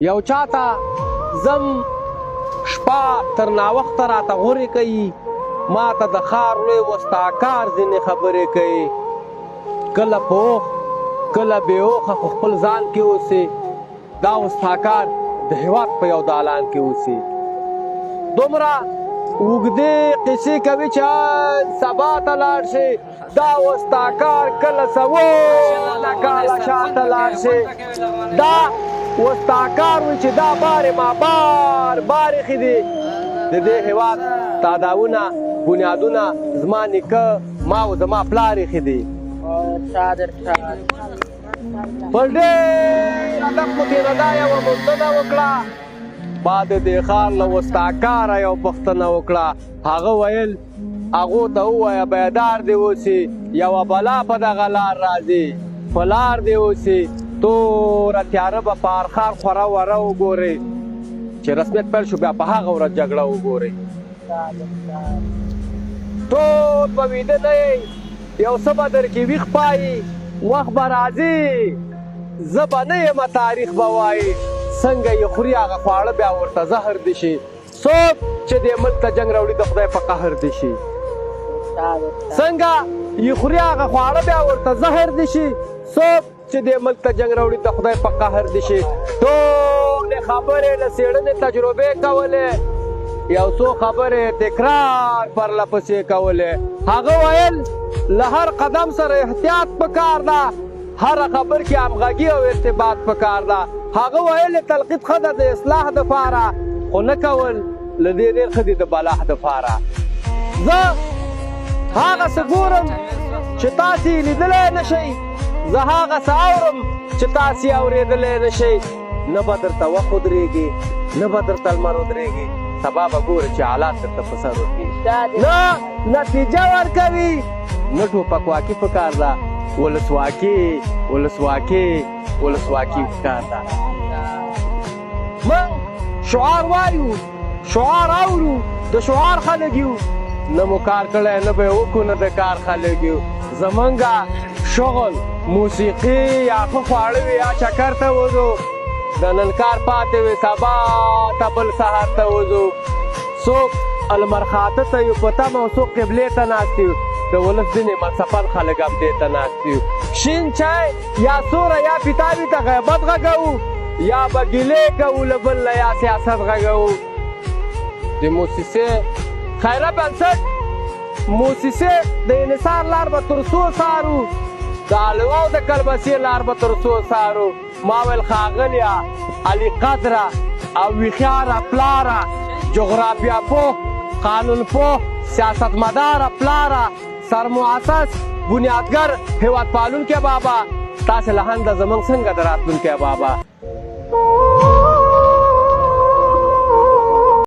یو چاته زم شپه تر ناوخته راته غورې کوي، ما ته د ښار لوی وسطاکار ځینې خبرې کوي. کله په اوښ کله بې اوښه خو خپل ځان کې اوسي. دا وسطاکار د هېواد په یو دالان کې اوسي. دومره اوږدې قصې کوي چې سبا ته لاړ شي. دا وسطاکار کله سوونه کاله شاته لاړ شي. دا وسطاکار وي چې دا بارې ما بار ایښي دي. د دې هېواد تاداونه بنیادونه زما نیکه ما او زما پلار ایښي دي. پر ډېر ادب مو تېره دا یوه موندنه وکړه. ما د دې ښار له وسطاکاره یو پوښتنه وکړه. هغه ویل هغو ته ووایه بیدار دې اوسي، یوه بلا په دغه لار راځي. په لار دې اوسي توره تیاره به په هر ښار خوره وره وګورئ. چې رسمیت پیل شو بیا په هغه ورځ جګړه وګورئ. ټول به ویده نه یئ، یو څه به درکې ویښ پایي. وخت به راځي زه به نه یم تاریخ به وایي. څنګه یې خوري هغه خواړه بیا ورته زهر دي شي. څوک چې دې ملک ته جنګ راوړي د خدای په قهر دي شي. څنګه یې خوري هغه خواړه بیا ورته زهر دي شي. څوک چې دې ملک ته جنګ راوړي د خدای په قهر دي شي. ټولې خبرې له څېړنې تجربې کولې، یو څو خبرې تکرار پرله پسې کولې. هغه ویل له هر قدم سره احتیاط پکار ده، هر خبر کې همغږي او ارتباط پکار ده. هغه ویل تلقیت ښه ده د اصلاح دپاره، خو نه کول له دې ډېر ښه دي د بلاح دپاره. زه هغه څه ګورم چې تاسې لیدلی نه شئ، زه هغه څه اورم چې تاسې اورېدلی نه شئ. نه به درته وخت ودرېږي، نه به درته لمر ودرېږي. سبا به ګورې چې حالات درته په سر وکړي. نه نتیجه ورکوي، نه ټوپکواکي پکار ده، ولسواکي پکار ده. موږ شعار وایو، شعار اورو، د شعار خلک یو. نه مو کار کړی نه به یې وکړو، نه د کار خلک یو. زمونږ شغل موسیقي یا ښه خواړه وي یا چکر ته وځو. د نن کار پاتې وي سبا ته بل سهار ته وځو. څوک المرخاته ته یو په تمه او څوک قبلې ته ناست یو. د ولس ځینې ملسفن خلک هم دې ته ناست یو. شین چای یا سوره یا پیتاوي ته غیبت غږوو، یا به ګیلې کوو له بل نه یا سیاست غږوو. د موسسې خیره بنسټ موسسې د انحصار لار به تر څو څارو، د حلوا او د کلبسې لار به تر څو څارو. ما ویل ښاغلیه علي قدره او ویښیاره پلاره، جغرافیه پوه، قانون پوه، سیاستمداره پلاره، سرمؤسس بنیادګر هېواد پالونکی بابا، تاسې له هنده زموږ څنګه د راتلونکی بابا.